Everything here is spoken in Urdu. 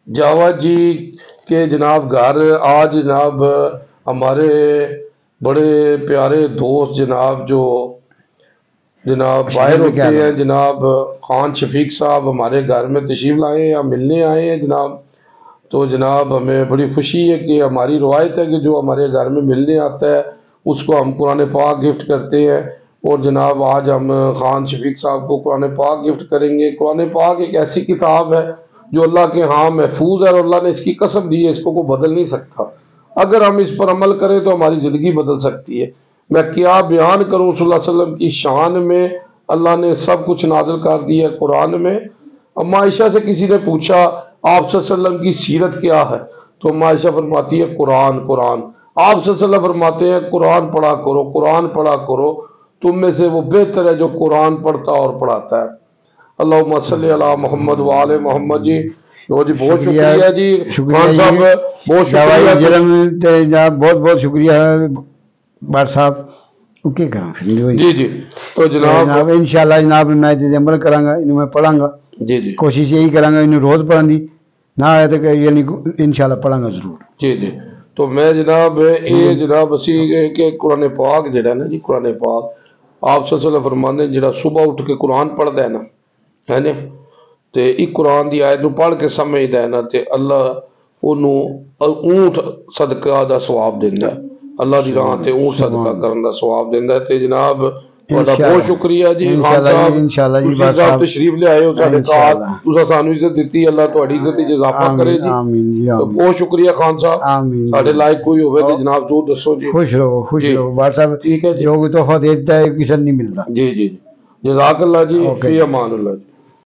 جاوید جی کے جناب گھر آج جناب ہمارے بڑے پیارے دوست جناب جو جناب باہر ہوتے ہیں جناب خان شفیق صاحب ہمارے گھر میں تشریف لائے ہیں، ملنے آئے ہیں جناب۔ تو جناب ہمیں بڑی خوشی ہے کہ ہماری روایت ہے کہ جو ہمارے گھر میں ملنے آتا ہے اس کو ہم قرآن پاک گفٹ کرتے ہیں، اور جناب آج ہم خان شفیق صاحب کو قرآن پاک گفٹ کریں گے۔ قرآن پاک ایک ایسی کتاب ہے جو اللہ کے ہاں محفوظ ہے، اور اللہ نے اس کی قسم دی ہے اس کو کوئی بدل نہیں سکتا۔ اگر ہم اس پر عمل کریں تو ہماری زندگی بدل سکتی ہے۔ میں کیا بیان کروں صلی اللہ علیہ وسلم کی شان میں، اللہ نے سب کچھ نازل کر دیا ہے قرآن میں۔ اما عائشہ سے کسی نے پوچھا آپ صلی اللہ علیہ وسلم کی سیرت کیا ہے، تو اما عائشہ فرماتی ہے قرآن قرآن۔ آپ صلی اللہ علیہ وسلم فرماتے ہیں قرآن پڑھا کرو، قرآن پڑھا کرو، تم میں سے وہ بہتر ہے جو قرآن پڑھتا اور پڑھاتا ہے۔ اللہم صلی علی محمد وآل محمد جی۔ جی بہت شکریہ جی خان صاحب، بہت شکریہ، بہت بہت شکریہ بار صاحب۔ جی جی تو جناب انشاءاللہ جناب میں عمل کراں گا، انہوں میں پڑھاں گا، جی جی کوشش یہی کراں گا انہوں روز پڑھن دی، نہ آئے تو یعنی انشاءاللہ پڑھاں گا ضرور۔ جی جی تو میں جناب یہ جناب اسی کہ قرآن پاک جڑا ہے نا جی، قرآن پاک آپ صلی اللہ علیہ وسلم فرماندے جڑا صبح اٹھ کے قرآن پڑھدا ہے نا، ہے نا، تے ایک قرآن دی آیت نو پڑھ کے سمجھدا ہے نا، تے اللہ اونوں اونٹ صدقہ دا ثواب دیندا ہے، اللہ دی راہ تے اونٹ صدقہ کرن دا ثواب دیندا ہے۔ تے جناب بڑا بہت شکریہ جی خان صاحب، انشاءاللہ جی تسی صاحب تشریف لے آئے ہو ساڈے گھر، تساں سانوں عزت دتی، اللہ تہاڈی عزت وچ اضافہ کرے جی۔ تو بہت شکریہ خان صاحب، ساڈے لائق کوئی ہوے تے جناب ضرور دسو جی۔ خوش رہو بار صاحب، ٹھیک ہے جی، جو تحفہ دیتا ہے کسی نہیں ملتا۔ جی جی جزاک اللہ جی، فی امان اللہ جی۔